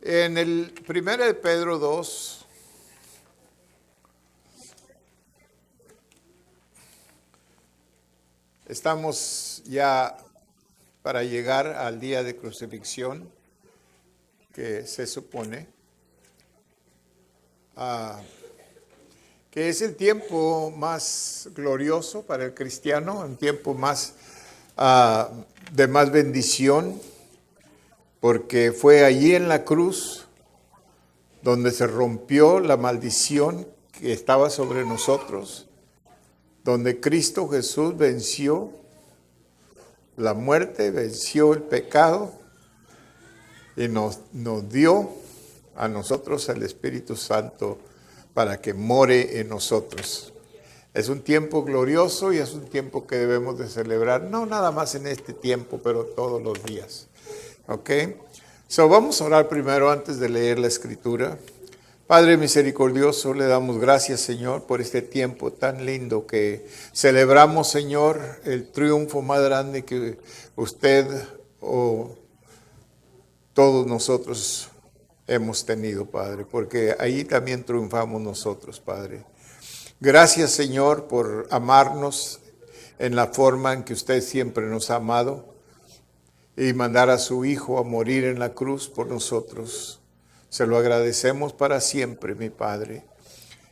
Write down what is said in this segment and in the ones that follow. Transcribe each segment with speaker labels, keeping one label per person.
Speaker 1: En el 1 de Pedro 2, estamos ya para llegar al día de crucifixión, que se supone que es el tiempo más glorioso para el cristiano, un tiempo más de más bendición, porque fue allí en la cruz donde se rompió la maldición que estaba sobre nosotros, donde Cristo Jesús venció la muerte, venció el pecado y nos dio a nosotros el Espíritu Santo para que more en nosotros. Es un tiempo glorioso y es un tiempo que debemos de celebrar, no nada más en este tiempo, pero todos los días. ¿Ok? So, vamos a orar primero antes de leer la Escritura. Padre misericordioso, le damos gracias, Señor, por este tiempo tan lindo que celebramos, Señor, el triunfo más grande que usted o todos nosotros hemos tenido, Padre, porque ahí también triunfamos nosotros, Padre. Gracias, Señor, por amarnos en la forma en que usted siempre nos ha amado y mandar a su Hijo a morir en la cruz por nosotros. Se lo agradecemos para siempre, mi Padre.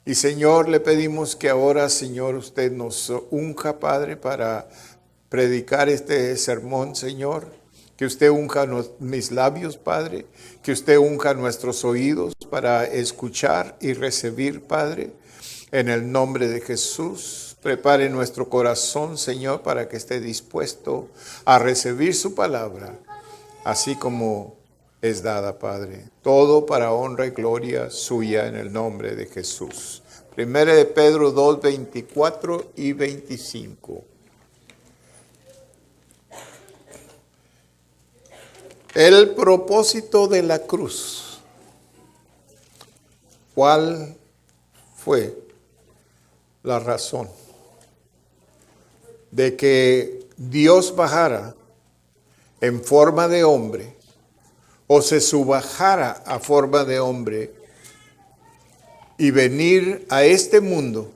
Speaker 1: Y, Señor, le pedimos que ahora, Señor, usted nos unja, Padre, para predicar este sermón, Señor. Que usted unja mis labios, Padre. Que usted unja nuestros oídos para escuchar y recibir, Padre. En el nombre de Jesús, prepare nuestro corazón, Señor, para que esté dispuesto a recibir su palabra, así como es dada, Padre. Todo para honra y gloria suya en el nombre de Jesús. 1 de Pedro 2, 24 y 25. El propósito de la cruz. ¿Cuál fue la razón de que Dios bajara en forma de hombre o se subajara a forma de hombre y venir a este mundo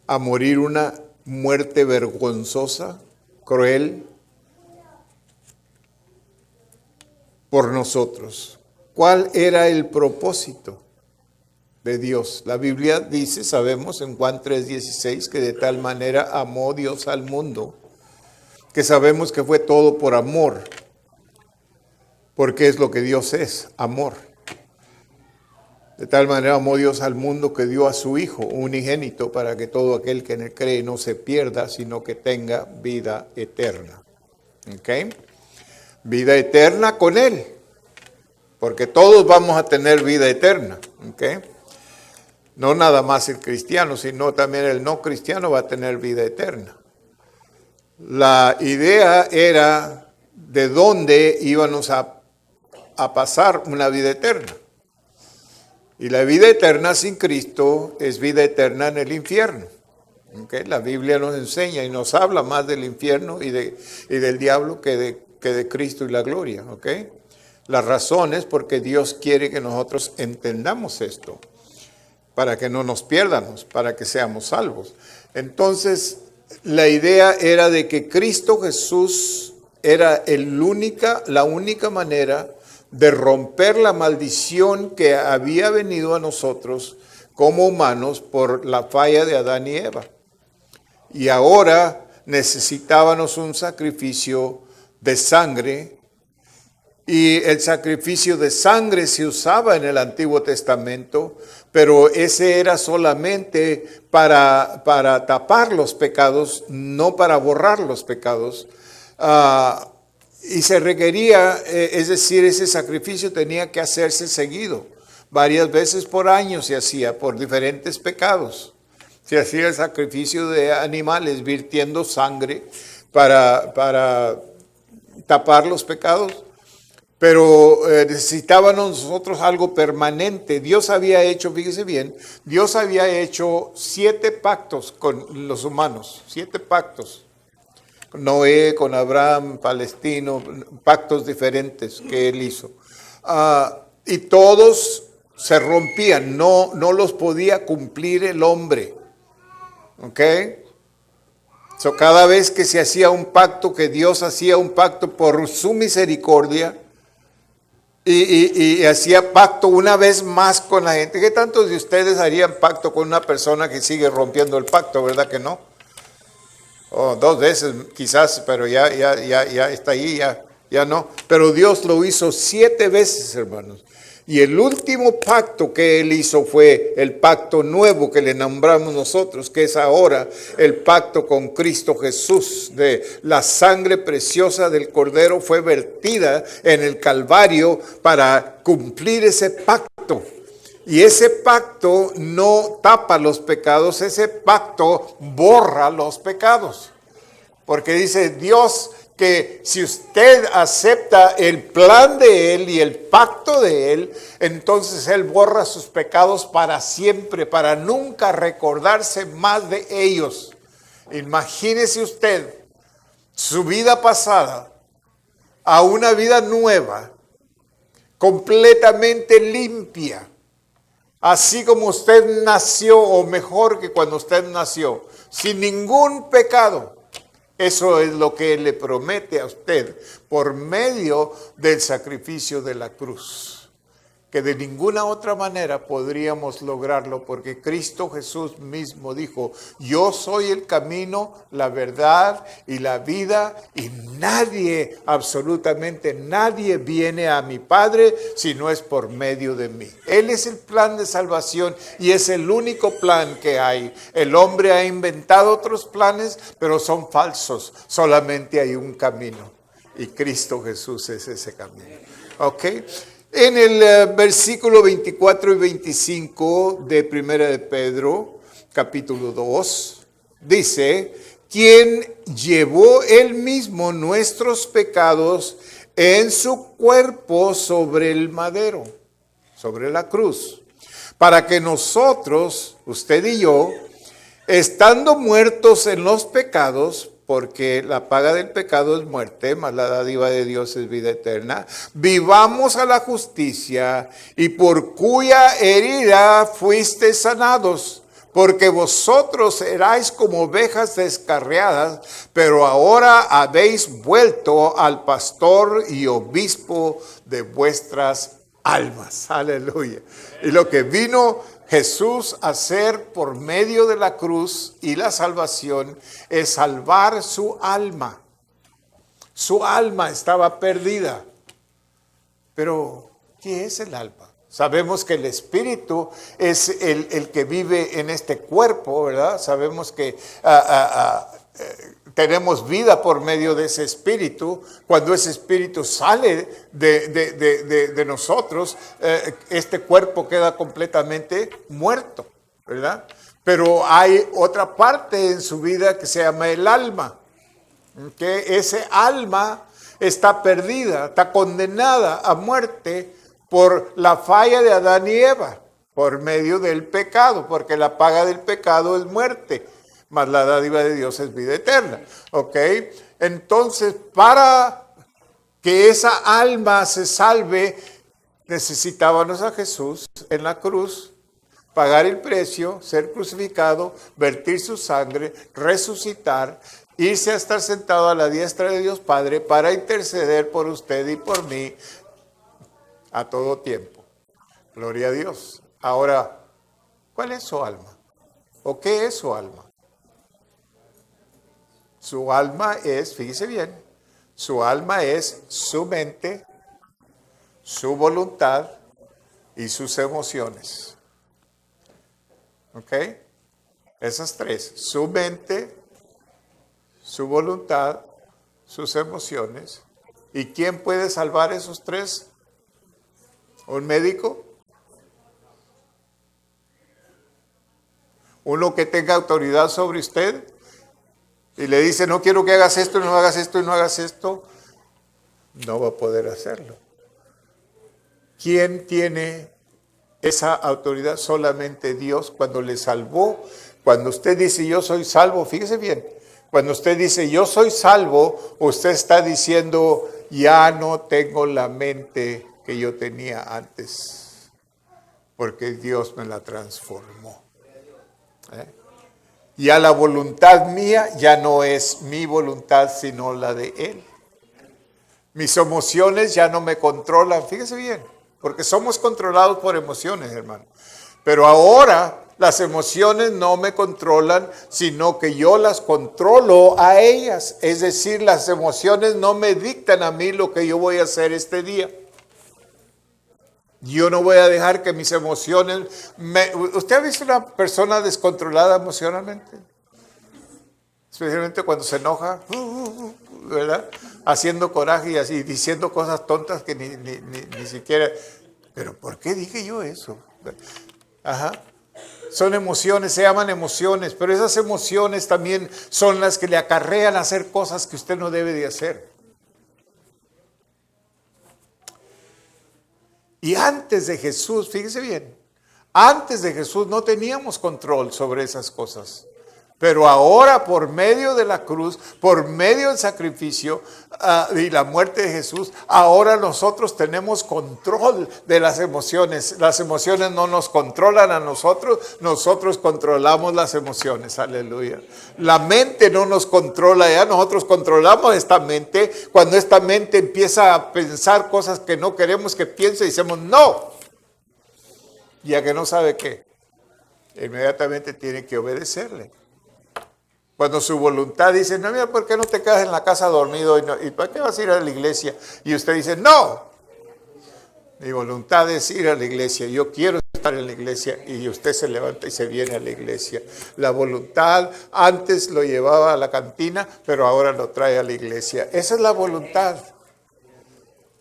Speaker 1: a morir una muerte vergonzosa, cruel, por nosotros? ¿Cuál era el propósito de Dios? La Biblia dice, sabemos en Juan 3:16, que de tal manera amó Dios al mundo, que sabemos que fue todo por amor, porque es lo que Dios es, amor. De tal manera amó Dios al mundo que dio a su Hijo unigénito para que todo aquel que en él cree no se pierda, sino que tenga vida eterna. ¿Ok? Vida eterna con Él, porque todos vamos a tener vida eterna. ¿Ok? No nada más el cristiano, sino también el no cristiano va a tener vida eterna. La idea era de dónde íbamos a pasar una vida eterna. Y la vida eterna sin Cristo es vida eterna en el infierno. ¿Okay? La Biblia nos enseña y nos habla más del infierno y del diablo que de Cristo y la gloria. ¿Okay? La razón es porque Dios quiere que nosotros entendamos esto, para que no nos pierdamos, para que seamos salvos. Entonces, la idea era de que Cristo Jesús era la única manera de romper la maldición que había venido a nosotros como humanos por la falla de Adán y Eva. Y ahora necesitábamos un sacrificio de sangre, y el sacrificio de sangre se usaba en el Antiguo Testamento, pero ese era solamente para tapar los pecados, no para borrar los pecados. Y se requería, es decir, ese sacrificio tenía que hacerse seguido. Varias veces por año se hacía por diferentes pecados. Se hacía el sacrificio de animales virtiendo sangre para tapar los pecados. Pero necesitábamos nosotros algo permanente. Dios había hecho, fíjese bien, Dios había hecho 7 pactos con los humanos, 7 pactos. Noé, con Abraham, Palestino, pactos diferentes que él hizo. y todos se rompían, no los podía cumplir el hombre. ¿Ok? So, cada vez que se hacía un pacto, que Dios hacía un pacto por su misericordia, y hacía pacto una vez más con la gente. ¿Qué tantos de ustedes harían pacto con una persona que sigue rompiendo el pacto? ¿Verdad que no? Oh, 2 veces quizás, pero ya está ahí, ya no. Pero Dios lo hizo 7 veces, hermanos. Y el último pacto que Él hizo fue el pacto nuevo que le nombramos nosotros, que es ahora el pacto con Cristo Jesús. De la sangre preciosa del Cordero fue vertida en el Calvario para cumplir ese pacto. Y ese pacto no tapa los pecados, ese pacto borra los pecados. Porque dice Dios que si usted acepta el plan de Él y el pacto de Él, entonces Él borra sus pecados para siempre, para nunca recordarse más de ellos. Imagínese usted su vida pasada a una vida nueva, completamente limpia, así como usted nació, o mejor que cuando usted nació, sin ningún pecado. Eso es lo que Él le promete a usted por medio del sacrificio de la cruz, que de ninguna otra manera podríamos lograrlo, porque Cristo Jesús mismo dijo: yo soy el camino, la verdad y la vida, y nadie, absolutamente nadie, viene a mi Padre si no es por medio de mí. Él es el plan de salvación y es el único plan que hay. El hombre ha inventado otros planes, pero son falsos. Solamente hay un camino, y Cristo Jesús es ese camino. ¿Ok? En el versículo 24 y 25 de Primera de Pedro, capítulo 2, dice: quien llevó él mismo nuestros pecados en su cuerpo sobre el madero, sobre la cruz, para que nosotros, usted y yo, estando muertos en los pecados, porque la paga del pecado es muerte, mas la dádiva de Dios es vida eterna, vivamos a la justicia, y por cuya herida fuisteis sanados, porque vosotros erais como ovejas descarriadas, pero ahora habéis vuelto al pastor y obispo de vuestras almas. Aleluya. Y lo que vino Jesús a hacer por medio de la cruz y la salvación es salvar su alma. Su alma estaba perdida. Pero, ¿qué es el alma? Sabemos que el espíritu es el que vive en este cuerpo, ¿verdad? Sabemos que tenemos vida por medio de ese espíritu. Cuando ese espíritu sale de nosotros, este cuerpo queda completamente muerto, ¿verdad? Pero hay otra parte en su vida que se llama el alma, que ese alma está perdida, está condenada a muerte por la falla de Adán y Eva, por medio del pecado, porque la paga del pecado es muerte, mas la dádiva de Dios es vida eterna. ¿Ok? Entonces, para que esa alma se salve, necesitábamos a Jesús en la cruz, pagar el precio, ser crucificado, vertir su sangre, resucitar, irse a estar sentado a la diestra de Dios Padre para interceder por usted y por mí a todo tiempo. Gloria a Dios. Ahora, ¿cuál es su alma? ¿O qué es su alma? Su alma es, fíjese bien, su alma es su mente, su voluntad y sus emociones. ¿Ok? Esas tres, su mente, su voluntad, sus emociones. ¿Y quién puede salvar esos tres? ¿Un médico? ¿Uno que tenga autoridad sobre usted? Y le dice: no quiero que hagas esto, no hagas esto y no hagas esto. No va a poder hacerlo. ¿Quién tiene esa autoridad? Solamente Dios. Cuando le salvó, cuando usted dice yo soy salvo, fíjese bien, cuando usted dice yo soy salvo, usted está diciendo ya no tengo la mente que yo tenía antes, porque Dios me la transformó. Ya la voluntad mía ya no es mi voluntad, sino la de Él. Mis emociones ya no me controlan, fíjese bien, porque somos controlados por emociones, hermano. Pero ahora las emociones no me controlan, sino que yo las controlo a ellas. Es decir, las emociones no me dictan a mí lo que yo voy a hacer este día. Yo no voy a dejar que mis emociones... ¿Usted ha visto una persona descontrolada emocionalmente? Especialmente cuando se enoja, ¿verdad? Haciendo coraje y así, diciendo cosas tontas que ni siquiera... ¿Pero por qué dije yo eso? Ajá. Son emociones, se llaman emociones, pero esas emociones también son las que le acarrean a hacer cosas que usted no debe de hacer. Y antes de Jesús, fíjese bien, antes de Jesús no teníamos control sobre esas cosas. Pero ahora por medio de la cruz, por medio del sacrificio y la muerte de Jesús, ahora nosotros tenemos control de las emociones. Las emociones no nos controlan a nosotros, nosotros controlamos las emociones. Aleluya. La mente no nos controla, ya nosotros controlamos esta mente. Cuando esta mente empieza a pensar cosas que no queremos que piense, decimos no. Ya que no sabe qué, inmediatamente tiene que obedecerle. Cuando su voluntad dice, no, mira, ¿por qué no te quedas en la casa dormido? ¿Y para qué vas a ir a la iglesia? Y usted dice, no, mi voluntad es ir a la iglesia, yo quiero estar en la iglesia, y usted se levanta y se viene a la iglesia. La voluntad antes lo llevaba a la cantina, pero ahora lo trae a la iglesia. Esa es la voluntad.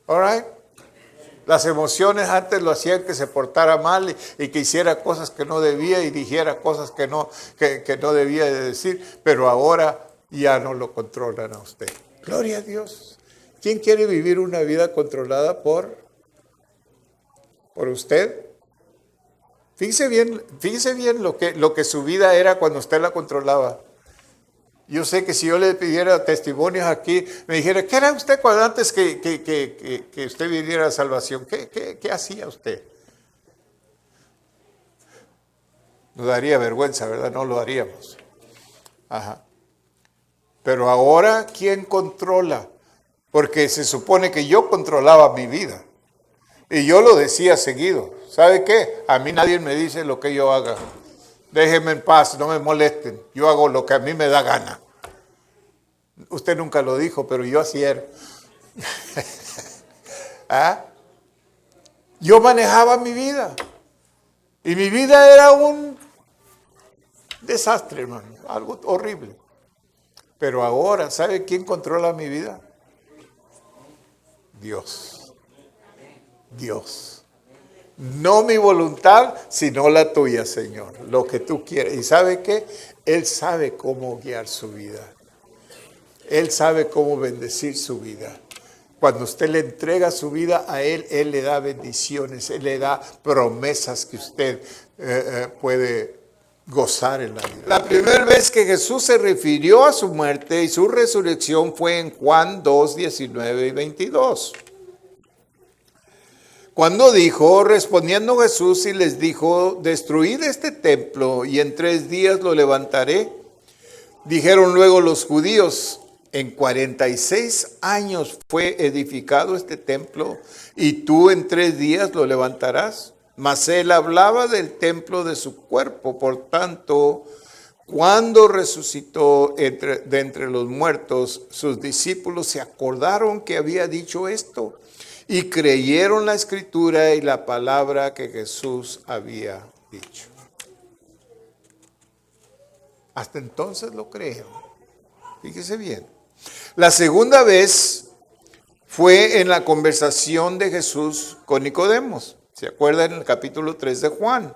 Speaker 1: All right? Las emociones antes lo hacían que se portara mal y que hiciera cosas que no debía y dijera cosas que no debía de decir, pero ahora ya no lo controlan a usted. Gloria a Dios. ¿Quién quiere vivir una vida controlada por usted? Fíjese bien lo que su vida era cuando usted la controlaba. Yo sé que si yo le pidiera testimonios aquí, me dijera, ¿qué era usted cuando antes que usted viviera a salvación? ¿Qué hacía usted? Nos daría vergüenza, ¿verdad? No lo haríamos. Ajá. Pero ahora, ¿quién controla? Porque se supone que yo controlaba mi vida. Y yo lo decía seguido. ¿Sabe qué? A mí nadie me dice lo que yo haga. Déjenme en paz, no me molesten. Yo hago lo que a mí me da gana. Usted nunca lo dijo, pero yo así era. ¿Ah? Yo manejaba mi vida. Y mi vida era un desastre, hermano. Algo horrible. Pero ahora, ¿sabe quién controla mi vida? Dios. Dios. No mi voluntad, sino la tuya, Señor. Lo que tú quieres. ¿Y sabe qué? Él sabe cómo guiar su vida. Él sabe cómo bendecir su vida. Cuando usted le entrega su vida a Él, Él le da bendiciones. Él le da promesas que usted puede gozar en la vida. La primera vez que Jesús se refirió a su muerte y su resurrección fue en Juan 2, 19 y 22. Cuando dijo, respondiendo Jesús y les dijo, destruid este templo y en 3 días lo levantaré. Dijeron luego los judíos, en 46 años fue edificado este templo y tú en 3 días lo levantarás. Mas él hablaba del templo de su cuerpo. Por tanto, cuando resucitó de entre los muertos, sus discípulos se acordaron que había dicho esto. Y creyeron la escritura y la palabra que Jesús había dicho. Hasta entonces lo creo. Fíjese bien. La segunda vez fue en la conversación de Jesús con Nicodemos. ¿Se acuerdan en el capítulo 3 de Juan?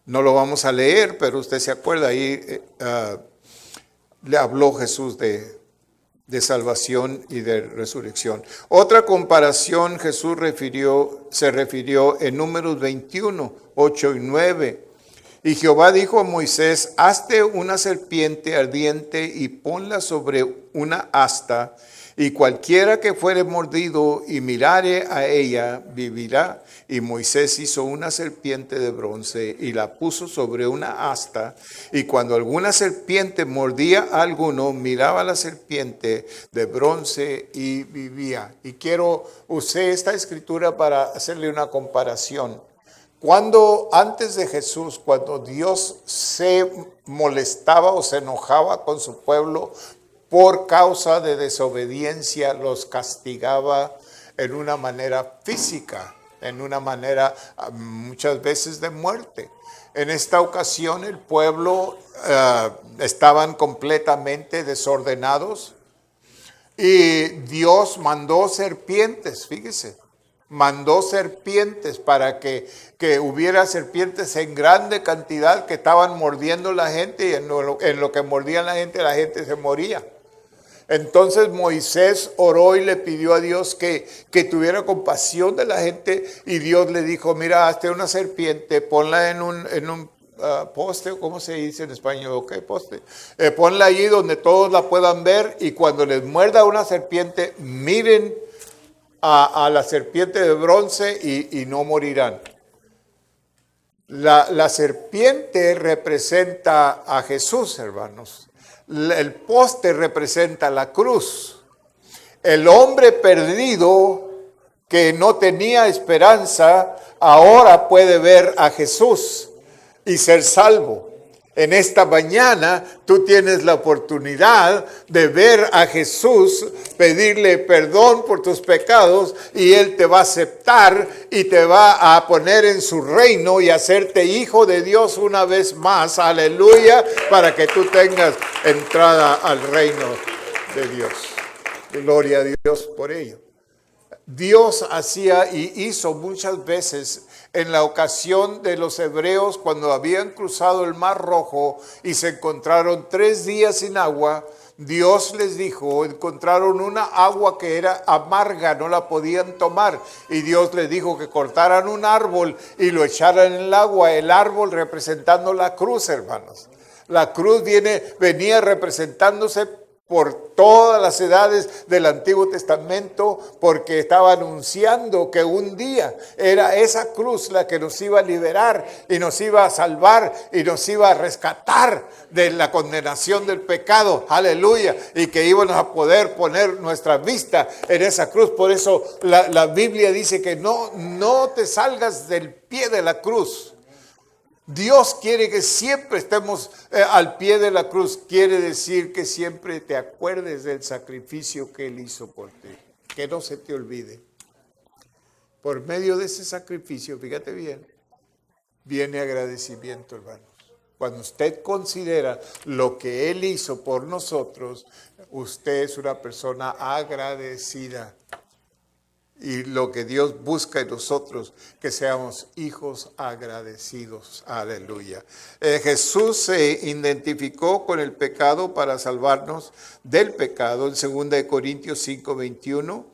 Speaker 1: No lo vamos a leer, pero usted se acuerda, ahí le habló Jesús de salvación y de resurrección. Otra comparación Jesús se refirió en Números 21, 8 y 9. Y Jehová dijo a Moisés, hazte una serpiente ardiente y ponla sobre una asta y cualquiera que fuere mordido y mirare a ella, vivirá. Y Moisés hizo una serpiente de bronce y la puso sobre una asta, y cuando alguna serpiente mordía a alguno, miraba a la serpiente de bronce y vivía. Y quiero usar esta escritura para hacerle una comparación. Antes de Jesús, cuando Dios se molestaba o se enojaba con su pueblo por causa de desobediencia, los castigaba en una manera física, en una manera muchas veces de muerte. En esta ocasión el pueblo estaban completamente desordenados y Dios mandó serpientes, fíjese. Mandó serpientes para que hubiera serpientes en grande cantidad que estaban mordiendo la gente, y en lo que mordían la gente se moría. Entonces Moisés oró y le pidió a Dios que tuviera compasión de la gente, y Dios le dijo, mira, hazte una serpiente, ponla en un poste, ¿cómo se dice en español? ¿Qué poste? Ponla allí donde todos la puedan ver, y cuando les muerda una serpiente, miren a la serpiente de bronce y no morirán. La serpiente representa a Jesús, hermanos. El poste representa la cruz. El hombre perdido que no tenía esperanza, ahora puede ver a Jesús y ser salvo. En esta mañana tú tienes la oportunidad de ver a Jesús, pedirle perdón por tus pecados, y Él te va a aceptar y te va a poner en su reino y hacerte hijo de Dios una vez más. Aleluya, para que tú tengas entrada al reino de Dios. Gloria a Dios por ello. Dios hacía y hizo muchas veces en la ocasión de los hebreos cuando habían cruzado el Mar Rojo y se encontraron 3 días sin agua. Dios les dijo, encontraron una agua que era amarga, no la podían tomar, y Dios les dijo que cortaran un árbol y lo echaran en el agua, el árbol representando la cruz, hermanos. La cruz venía representándose por todas las edades del Antiguo Testamento, porque estaba anunciando que un día era esa cruz la que nos iba a liberar y nos iba a salvar y nos iba a rescatar de la condenación del pecado, aleluya, y que íbamos a poder poner nuestra vista en esa cruz. Por eso la Biblia dice que no te salgas del pie de la cruz. Dios quiere que siempre estemos al pie de la cruz. Quiere decir que siempre te acuerdes del sacrificio que Él hizo por ti. Que no se te olvide. Por medio de ese sacrificio, fíjate bien, viene agradecimiento, hermanos. Cuando usted considera lo que Él hizo por nosotros, usted es una persona agradecida. Y lo que Dios busca en nosotros, que seamos hijos agradecidos. Aleluya. Jesús se identificó con el pecado para salvarnos del pecado. En 2 Corintios 5:21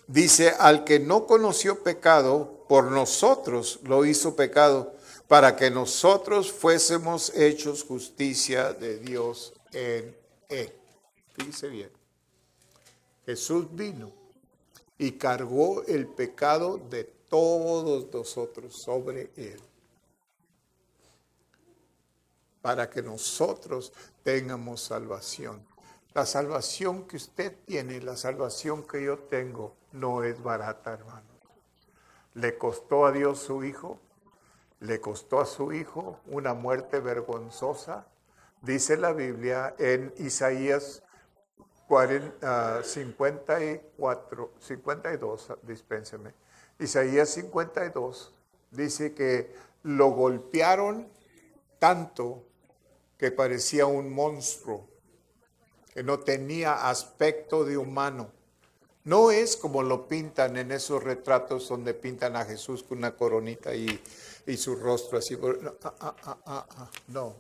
Speaker 1: dice, al que no conoció pecado, por nosotros lo hizo pecado, para que nosotros fuésemos hechos justicia de Dios en él. Fíjese bien. Jesús vino y cargó el pecado de todos nosotros sobre Él, para que nosotros tengamos salvación. La salvación que usted tiene, la salvación que yo tengo, no es barata, hermano. Le costó a Dios su Hijo, le costó a su Hijo una muerte vergonzosa. Dice la Biblia en Isaías 52, dispénseme. Isaías 52 dice que lo golpearon tanto que parecía un monstruo, que no tenía aspecto de humano. No es como lo pintan en esos retratos donde pintan a Jesús con una coronita y su rostro así. No,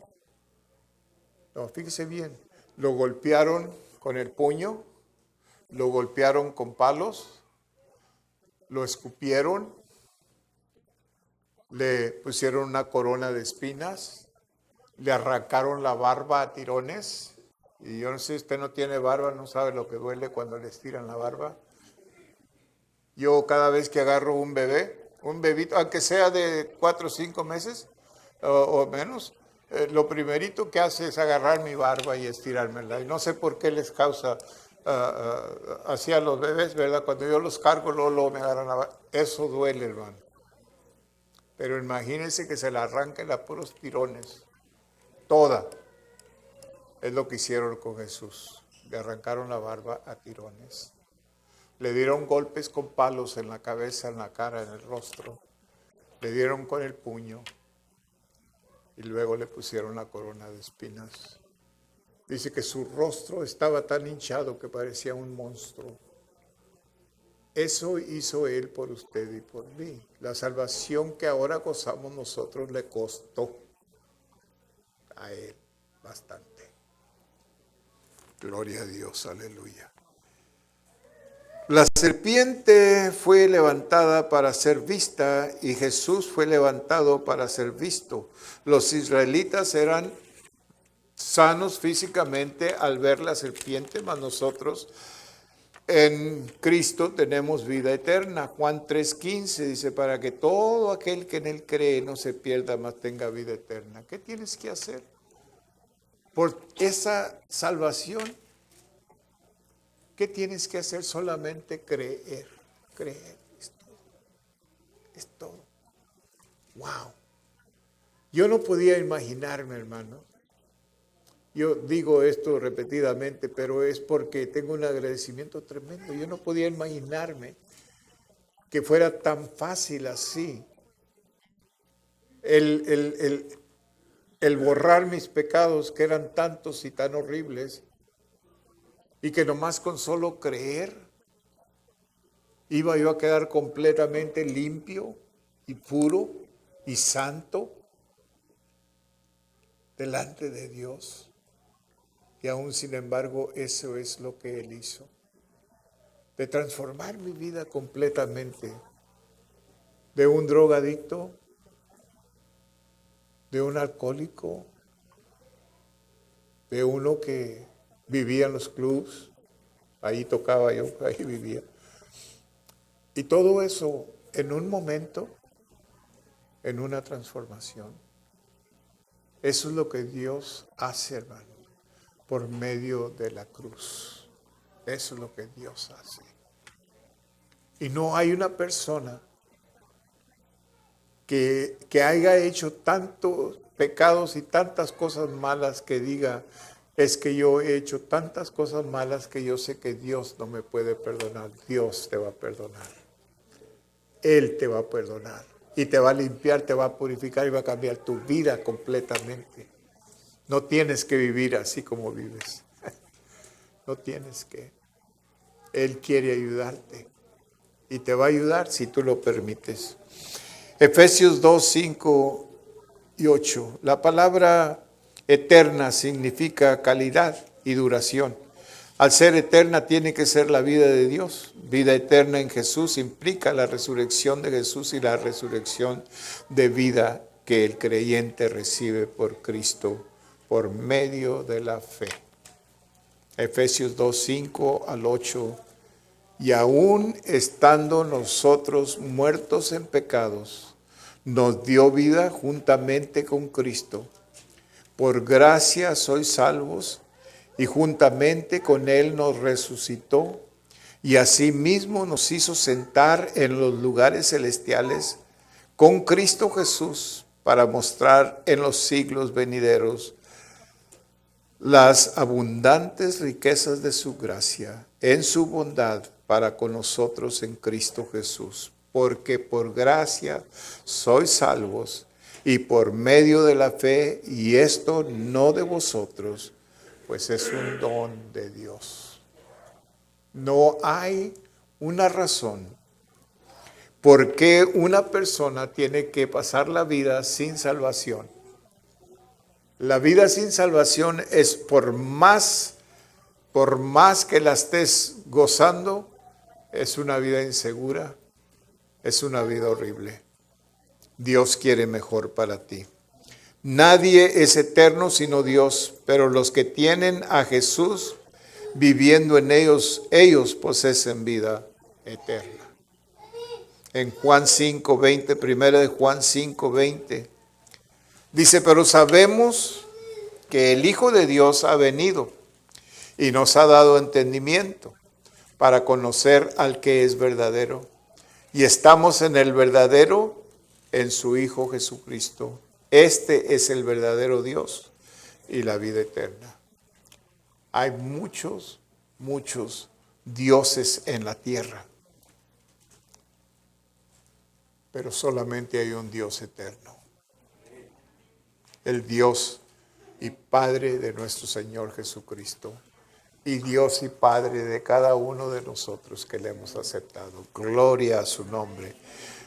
Speaker 1: fíjese bien, lo golpearon con el puño, lo golpearon con palos, lo escupieron, le pusieron una corona de espinas, le arrancaron la barba a tirones, Y yo no sé si usted no tiene barba, no sabe lo que duele cuando le estiran la barba. Yo cada vez que agarro un bebé, un bebito, aunque sea de 4 o 5 meses o menos, lo primerito que hace es agarrar mi barba y estirármela. Y no sé por qué les causa así a los bebés, ¿verdad? Cuando yo los cargo, luego me agarran la barba. Eso duele, hermano. Pero imagínense que se la arranquen a puros tirones. Toda. Es lo que hicieron con Jesús. Le arrancaron la barba a tirones. Le dieron golpes con palos en la cabeza, en la cara, en el rostro. Le dieron con el puño. Y luego le pusieron la corona de espinas. Dice que su rostro estaba tan hinchado que parecía un monstruo. Eso hizo Él por usted y por mí. La salvación que ahora gozamos nosotros le costó a Él bastante. Gloria a Dios, aleluya. La serpiente fue levantada para ser vista y Jesús fue levantado para ser visto. Los israelitas eran sanos físicamente al ver la serpiente, mas nosotros en Cristo tenemos vida eterna. Juan 3:15 dice, para que todo aquel que en Él cree no se pierda, mas tenga vida eterna. ¿Qué tienes que hacer? Por esa salvación, ¿qué tienes que hacer? Solamente creer. Creer es todo. Es todo. Wow. Yo no podía imaginarme, hermano. Yo digo esto repetidamente, pero es porque tengo un agradecimiento tremendo. Yo no podía imaginarme que fuera tan fácil así el borrar mis pecados, que eran tantos y tan horribles, y que nomás con solo creer iba yo a quedar completamente limpio y puro y santo delante de Dios. Y aún sin embargo, eso es lo que Él hizo. De transformar mi vida completamente. De un drogadicto, de un alcohólico, de uno que vivía en los clubs. Ahí tocaba yo, ahí vivía. Y todo eso en un momento, en una transformación. Eso es lo que Dios hace, hermano, por medio de la cruz. Eso es lo que Dios hace. Y no hay una persona que haya hecho tantos pecados y tantas cosas malas que diga, es que yo he hecho tantas cosas malas que yo sé que Dios no me puede perdonar. Dios te va a perdonar. Él te va a perdonar. Y te va a limpiar, te va a purificar y va a cambiar tu vida completamente. No tienes que vivir así como vives. No tienes que. Él quiere ayudarte. Y te va a ayudar si tú lo permites. Efesios 2, 5 y 8. La palabra eterna significa calidad y duración. Al ser eterna tiene que ser la vida de Dios. Vida eterna en Jesús implica la resurrección de Jesús y la resurrección de vida que el creyente recibe por Cristo por medio de la fe. Efesios 2, 5 al 8. Y aún estando nosotros muertos en pecados, nos dio vida juntamente con Cristo. Por gracia sois salvos, y juntamente con Él nos resucitó, y asimismo nos hizo sentar en los lugares celestiales con Cristo Jesús, para mostrar en los siglos venideros las abundantes riquezas de su gracia, en su bondad para con nosotros en Cristo Jesús. Porque por gracia sois salvos, y por medio de la fe, y esto no de vosotros, pues es un don de Dios. No hay una razón por qué una persona tiene que pasar la vida sin salvación. La vida sin salvación es por más que la estés gozando, es una vida insegura, es una vida horrible. Dios quiere mejor para ti. Nadie es eterno sino Dios, pero los que tienen a Jesús viviendo en ellos poseen vida eterna. En Juan 5:20, primera de Juan 5:20, dice, pero sabemos que el Hijo de Dios ha venido y nos ha dado entendimiento para conocer al que es verdadero. Y estamos en el verdadero, en su Hijo Jesucristo. Este es el verdadero Dios y la vida eterna. Hay muchos dioses en la tierra, pero solamente hay un Dios eterno. El Dios y Padre de nuestro Señor Jesucristo. Y Dios y Padre de cada uno de nosotros que le hemos aceptado. Gloria a su nombre.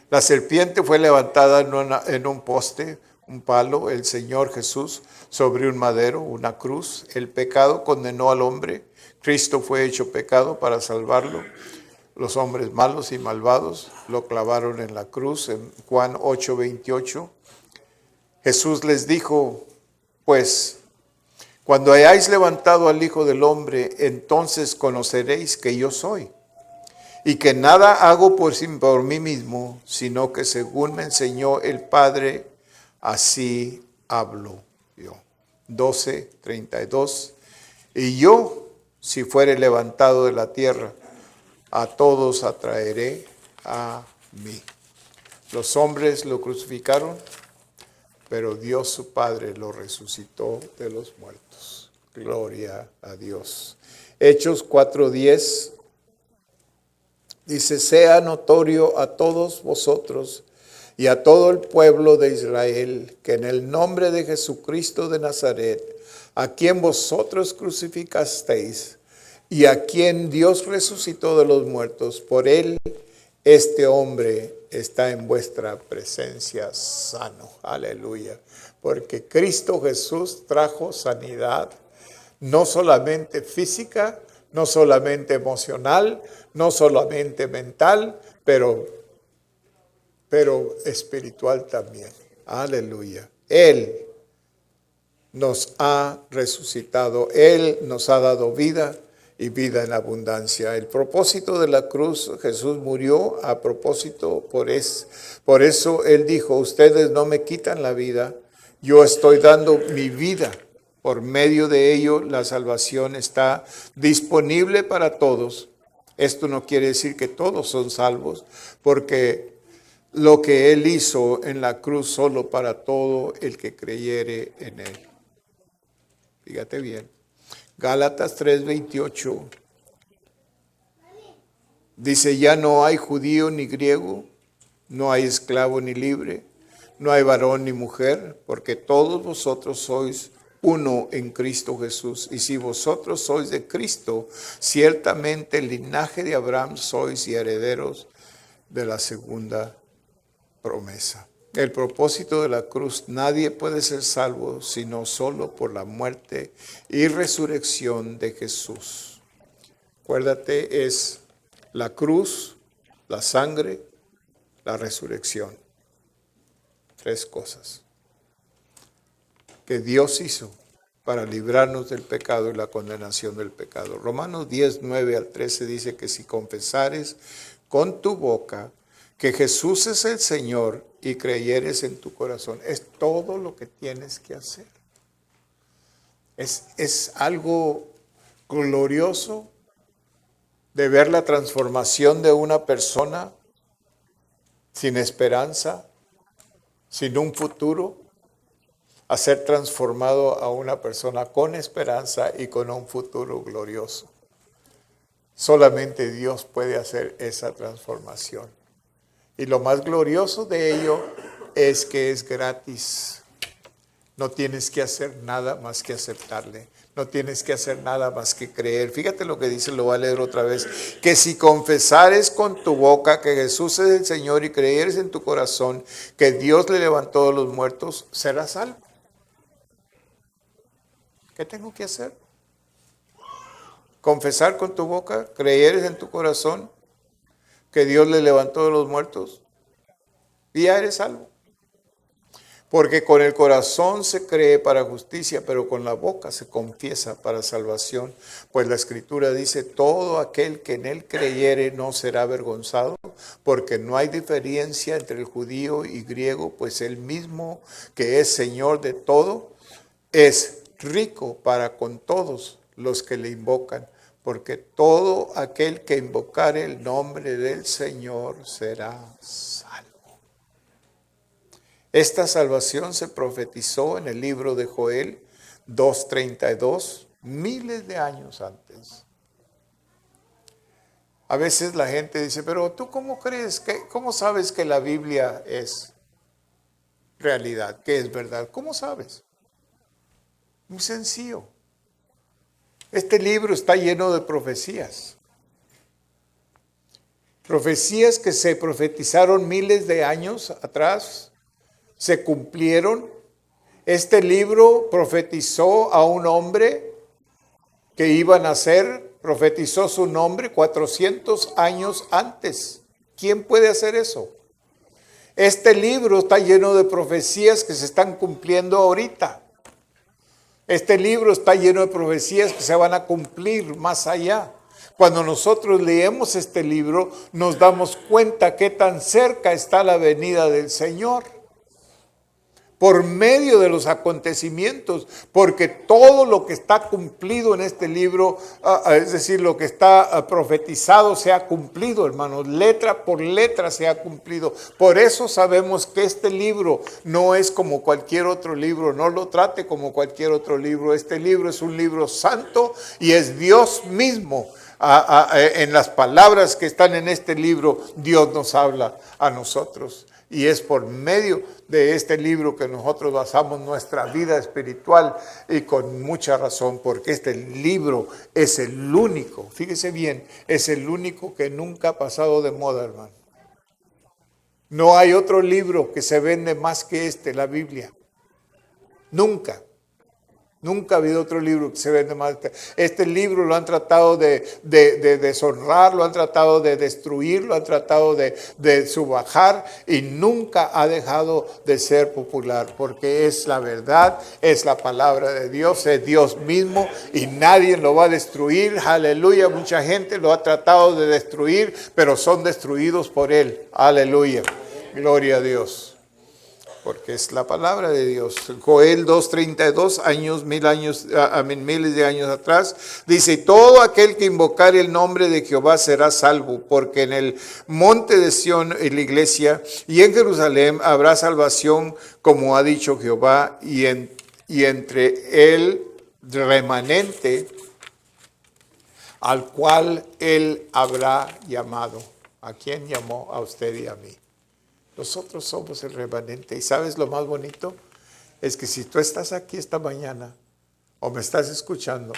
Speaker 1: La serpiente fue levantada en un poste, un palo, el Señor Jesús sobre un madero, una cruz. El pecado condenó al hombre. Cristo fue hecho pecado para salvarlo. Los hombres malos y malvados lo clavaron en la cruz. En Juan 8:28, Jesús les dijo, pues, cuando hayáis levantado al Hijo del Hombre, entonces conoceréis que yo soy, y que nada hago por mí mismo, sino que según me enseñó el Padre, así hablo yo. 12:32. Y yo, si fuere levantado de la tierra, a todos atraeré a mí. Los hombres lo crucificaron, pero Dios su Padre lo resucitó de los muertos. Gloria a Dios. Hechos 4:10 dice, sea notorio a todos vosotros y a todo el pueblo de Israel que en el nombre de Jesucristo de Nazaret, a quien vosotros crucificasteis y a quien Dios resucitó de los muertos, por él este hombre está en vuestra presencia sano. Aleluya. Porque Cristo Jesús trajo sanidad, no solamente física, no solamente emocional, no solamente mental, pero espiritual también. Aleluya. Él nos ha resucitado, Él nos ha dado vida y vida en abundancia. El propósito de la cruz, Jesús murió a propósito, por eso Él dijo, ustedes no me quitan la vida, yo estoy dando mi vida. Por medio de ello, la salvación está disponible para todos. Esto no quiere decir que todos son salvos, porque lo que Él hizo en la cruz solo para todo el que creyere en Él. Fíjate bien. Gálatas 3:28 dice, ya no hay judío ni griego, no hay esclavo ni libre, no hay varón ni mujer, porque todos vosotros sois uno en Cristo Jesús. Y si vosotros sois de Cristo, ciertamente el linaje de Abraham sois y herederos de la segunda promesa. El propósito de la cruz, nadie puede ser salvo sino solo por la muerte y resurrección de Jesús. Acuérdate, es la cruz, la sangre, la resurrección. 3 cosas que Dios hizo para librarnos del pecado y la condenación del pecado. Romanos 10:9-13 dice que si confesares con tu boca que Jesús es el Señor y creyeres en tu corazón, es todo lo que tienes que hacer. Es algo glorioso de ver la transformación de una persona sin esperanza, sin un futuro, a ser transformado a una persona con esperanza y con un futuro glorioso. Solamente Dios puede hacer esa transformación. Y lo más glorioso de ello es que es gratis. No tienes que hacer nada más que aceptarle. No tienes que hacer nada más que creer. Fíjate lo que dice, lo voy a leer otra vez. Que si confesares con tu boca que Jesús es el Señor y creyeres en tu corazón que Dios le levantó de los muertos, serás salvo. ¿Qué tengo que hacer? Confesar con tu boca, creyeres en tu corazón que Dios le levantó de los muertos y ya eres salvo. Porque con el corazón se cree para justicia, pero con la boca se confiesa para salvación. Pues la Escritura dice, todo aquel que en él creyere no será avergonzado, porque no hay diferencia entre el judío y griego, pues él mismo que es Señor de todo, es rico para con todos los que le invocan, porque todo aquel que invocare el nombre del Señor será salvo. Esta salvación se profetizó en el libro de Joel 2:32, miles de años antes. A veces la gente dice, pero ¿tú cómo sabes que la Biblia es realidad, que es verdad? ¿Cómo sabes? Muy sencillo. Este libro está lleno de profecías. Profecías que se profetizaron miles de años atrás. Se cumplieron. Este libro profetizó a un hombre que iba a nacer, profetizó su nombre 400 años antes. ¿Quién puede hacer eso? Este libro está lleno de profecías que se están cumpliendo ahorita. Este libro está lleno de profecías que se van a cumplir más allá. Cuando nosotros leemos este libro, nos damos cuenta qué tan cerca está la venida del Señor. Por medio de los acontecimientos, porque todo lo que está cumplido en este libro, es decir, lo que está profetizado se ha cumplido, hermanos, letra por letra se ha cumplido. Por eso sabemos que este libro no es como cualquier otro libro, no lo trate como cualquier otro libro. Este libro es un libro santo y es Dios mismo. En las palabras que están en este libro, Dios nos habla a nosotros. Y es por medio de este libro que nosotros basamos nuestra vida espiritual, y con mucha razón, porque este libro es el único, fíjese bien, es el único que nunca ha pasado de moda, hermano. No hay otro libro que se vende más que la Biblia. Nunca. Nunca ha habido otro libro que se vende más. Este libro lo han tratado de deshonrar, lo han tratado de destruir, lo han tratado de subajar, y nunca ha dejado de ser popular, porque es la verdad, es la palabra de Dios, es Dios mismo, y nadie lo va a destruir. Aleluya. Mucha gente lo ha tratado de destruir, pero son destruidos por Él. Aleluya. Gloria a Dios. Porque es la palabra de Dios. Joel 2:32, miles de años atrás, dice, todo aquel que invocare el nombre de Jehová será salvo, porque en el monte de Sión, en la iglesia, y en Jerusalén habrá salvación, como ha dicho Jehová, y entre el remanente al cual él habrá llamado. ¿A quién llamó? A usted y a mí. Nosotros somos el remanente. ¿Y sabes lo más bonito? Es que si tú estás aquí esta mañana o me estás escuchando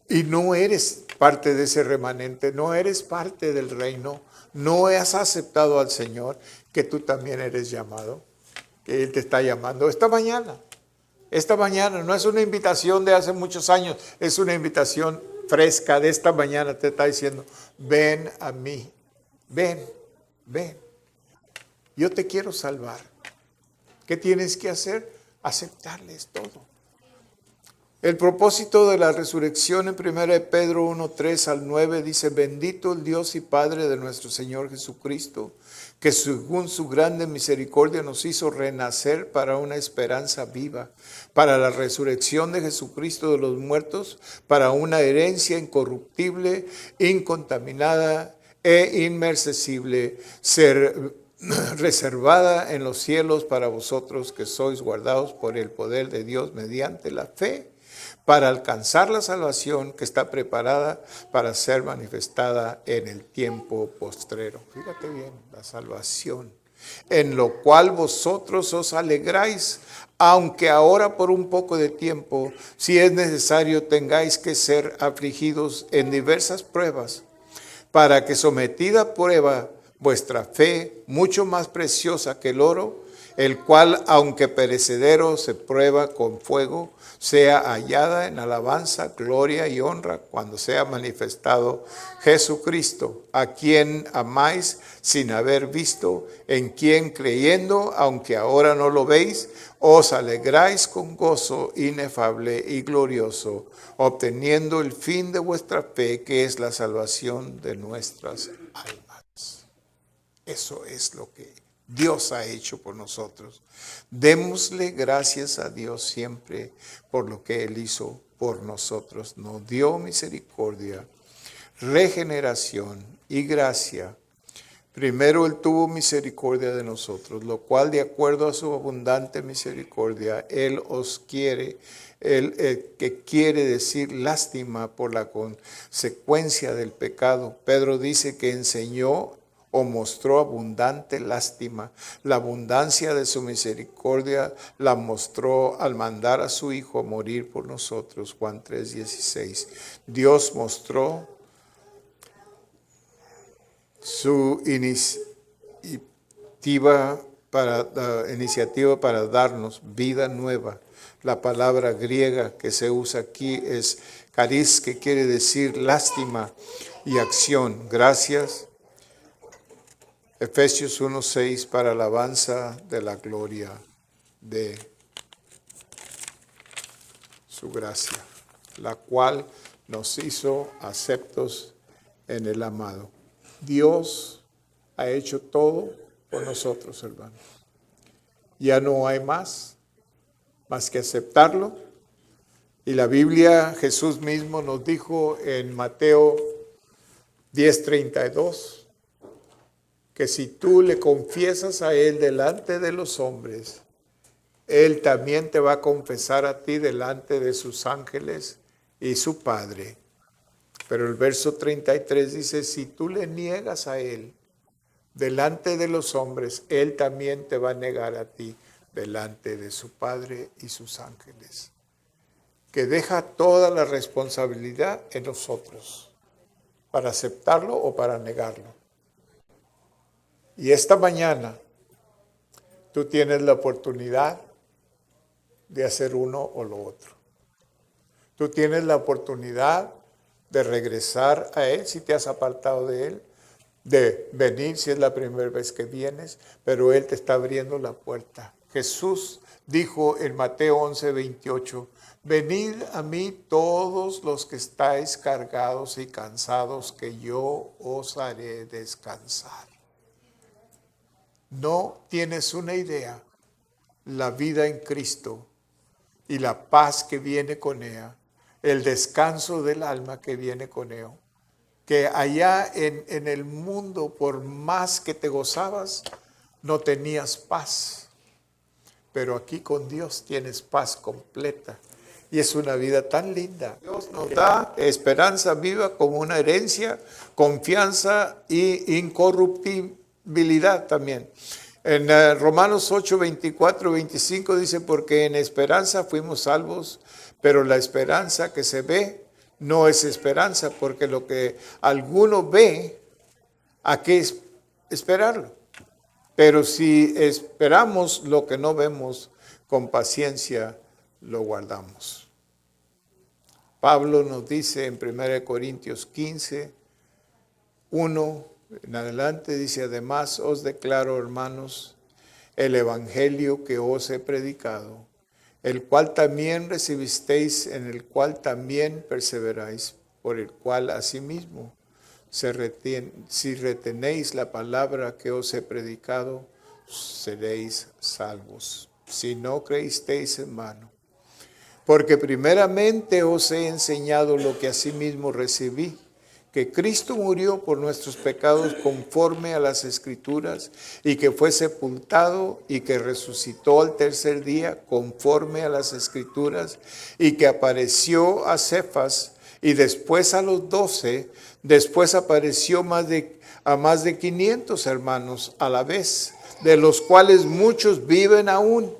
Speaker 1: y no eres parte de ese remanente, no eres parte del reino, no has aceptado al Señor, que tú también eres llamado, que Él te está llamando esta mañana. Esta mañana no es una invitación de hace muchos años, es una invitación fresca de esta mañana. Te está diciendo, ven a mí, ven. Yo te quiero salvar. ¿Qué tienes que hacer? Aceptarles todo. El propósito de la resurrección en 1 Pedro 1:3-9 dice, bendito el Dios y Padre de nuestro Señor Jesucristo, que según su grande misericordia nos hizo renacer para una esperanza viva, para la resurrección de Jesucristo de los muertos, para una herencia incorruptible, incontaminada e inmarcesible, reservada en los cielos para vosotros, que sois guardados por el poder de Dios mediante la fe, para alcanzar la salvación que está preparada para ser manifestada en el tiempo postrero. Fíjate bien, la salvación, en lo cual vosotros os alegráis, aunque ahora por un poco de tiempo, si es necesario, tengáis que ser afligidos en diversas pruebas, para que sometida a prueba vuestra fe, mucho más preciosa que el oro, el cual, aunque perecedero, se prueba con fuego, sea hallada en alabanza, gloria y honra cuando sea manifestado Jesucristo, a quien amáis sin haber visto, en quien creyendo, aunque ahora no lo veis, os alegráis con gozo inefable y glorioso, obteniendo el fin de vuestra fe, que es la salvación de nuestras almas. Eso es lo que Dios ha hecho por nosotros. Démosle gracias a Dios siempre por lo que Él hizo por nosotros. Nos dio misericordia, regeneración y gracia. Primero Él tuvo misericordia de nosotros, lo cual de acuerdo a su abundante misericordia, Él os quiere, que quiere decir lástima por la consecuencia del pecado. Pedro dice que enseñó o mostró abundante lástima. La abundancia de su misericordia la mostró al mandar a su Hijo a morir por nosotros. Juan 3:16. Dios mostró su iniciativa para darnos vida nueva. La palabra griega que se usa aquí es charis, que quiere decir lástima y acción. Gracias. Efesios 1:6, para alabanza de la gloria de su gracia, la cual nos hizo aceptos en el amado. Dios ha hecho todo por nosotros, hermanos. Ya no hay más que aceptarlo. Y la Biblia, Jesús mismo nos dijo en Mateo 10:32, que si tú le confiesas a Él delante de los hombres, Él también te va a confesar a ti delante de sus ángeles y su Padre. Pero el verso 33 dice, si tú le niegas a Él delante de los hombres, Él también te va a negar a ti delante de su Padre y sus ángeles. Que deja toda la responsabilidad en nosotros, para aceptarlo o para negarlo. Y esta mañana tú tienes la oportunidad de hacer uno o lo otro. Tú tienes la oportunidad de regresar a Él si te has apartado de Él, de venir si es la primera vez que vienes, pero Él te está abriendo la puerta. Jesús dijo en Mateo 11:28, venid a mí todos los que estáis cargados y cansados, que yo os haré descansar. No tienes una idea la vida en Cristo y la paz que viene con ella, el descanso del alma que viene con ella. Que allá en el mundo, por más que te gozabas, no tenías paz. Pero aquí con Dios tienes paz completa. Y es una vida tan linda. Dios nos da esperanza viva como una herencia, confianza y incorruptibilidad también. En Romanos 8:24-25 dice, porque en esperanza fuimos salvos, pero la esperanza que se ve no es esperanza, porque lo que alguno ve, ¿a qué esperarlo? Pero si esperamos lo que no vemos, con paciencia lo guardamos. Pablo nos dice en 1 Corintios 15:1 en adelante, dice, además os declaro, hermanos, el evangelio que os he predicado, el cual también recibisteis, en el cual también perseveráis, por el cual asimismo, si retenéis la palabra que os he predicado, seréis salvos. Si no creísteis en vano. Porque primeramente os he enseñado lo que asimismo recibí, que Cristo murió por nuestros pecados conforme a las Escrituras, y que fue sepultado y que resucitó al tercer día conforme a las Escrituras, y que apareció a Cefas y después a los 12, después apareció a más de 500 hermanos a la vez, de los cuales muchos viven aún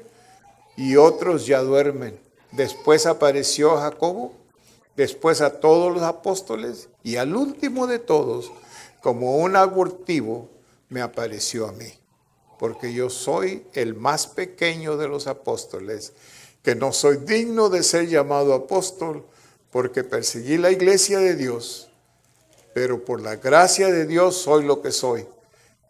Speaker 1: y otros ya duermen. Después apareció a Jacobo, después a todos los apóstoles y al último de todos, como un abortivo, me apareció a mí, porque yo soy el más pequeño de los apóstoles, que no soy digno de ser llamado apóstol, porque perseguí la iglesia de Dios, pero por la gracia de Dios soy lo que soy,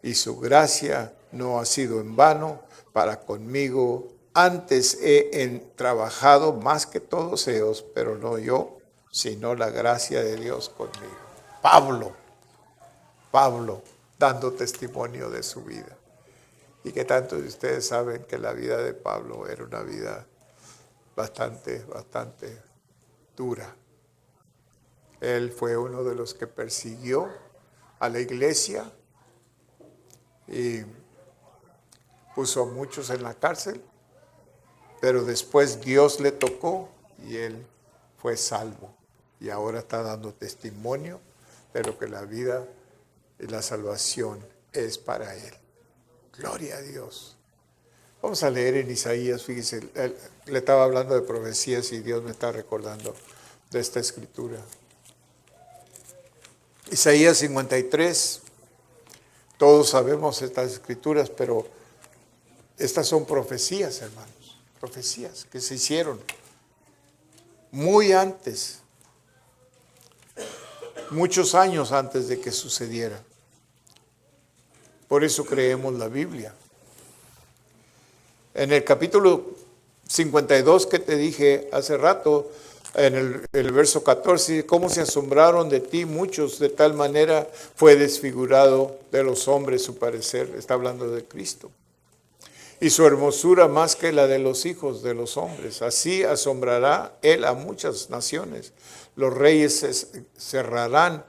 Speaker 1: y su gracia no ha sido en vano para conmigo. Antes he trabajado más que todos ellos, pero no yo, sino la gracia de Dios conmigo. Pablo, dando testimonio de su vida. Y que tantos de ustedes saben que la vida de Pablo era una vida bastante dura. Él fue uno de los que persiguió a la iglesia y puso a muchos en la cárcel, pero después Dios le tocó y él fue salvo. Y ahora está dando testimonio de lo que la vida y la salvación es para él. Gloria a Dios. Vamos a leer en Isaías, fíjese, le estaba hablando de profecías y Dios me está recordando de esta escritura. Isaías 53, todos sabemos estas escrituras, pero estas son profecías, hermanos, profecías que se hicieron muy antes, muchos años antes de que sucediera. Por eso creemos la Biblia. En el capítulo 52 que te dije hace rato, en el verso 14, cómo se asombraron de ti muchos, de tal manera fue desfigurado de los hombres su parecer. Está hablando de Cristo. Y su hermosura más que la de los hijos de los hombres. Así asombrará él a muchas naciones. Los reyes cerrarán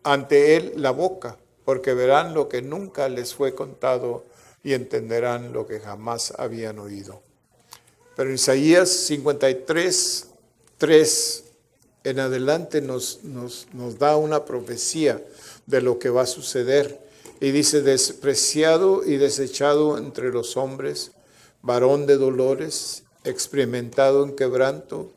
Speaker 1: ante él la boca, porque verán lo que nunca les fue contado y entenderán lo que jamás habían oído. Pero Isaías 53, 3 en adelante nos da una profecía de lo que va a suceder. Y dice, despreciado y desechado entre los hombres, varón de dolores, experimentado en quebranto,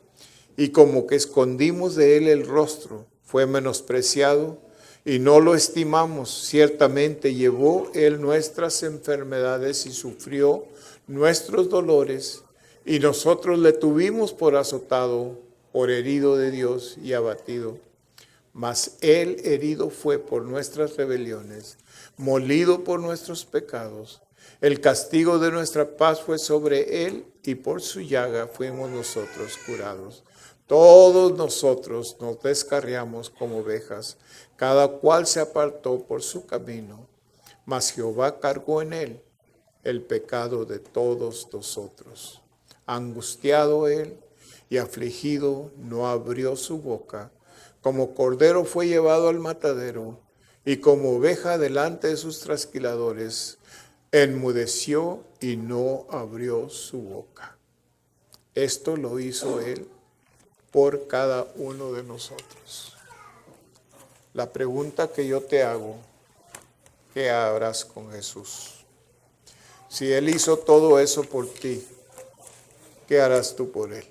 Speaker 1: y como que escondimos de él el rostro, fue menospreciado y no lo estimamos. Ciertamente llevó él nuestras enfermedades y sufrió nuestros dolores, y nosotros le tuvimos por azotado, por herido de Dios y abatido. Mas él herido fue por nuestras rebeliones, molido por nuestros pecados. El castigo de nuestra paz fue sobre él, y por su llaga fuimos nosotros curados. Todos nosotros nos descarriamos como ovejas, cada cual se apartó por su camino, mas Jehová cargó en él el pecado de todos nosotros. Angustiado él y afligido, no abrió su boca. Como cordero fue llevado al matadero, y como oveja delante de sus trasquiladores, enmudeció y no abrió su boca. Esto lo hizo él por cada uno de nosotros. La pregunta que yo te hago, ¿qué harás con Jesús? Si él hizo todo eso por ti, ¿qué harás tú por él?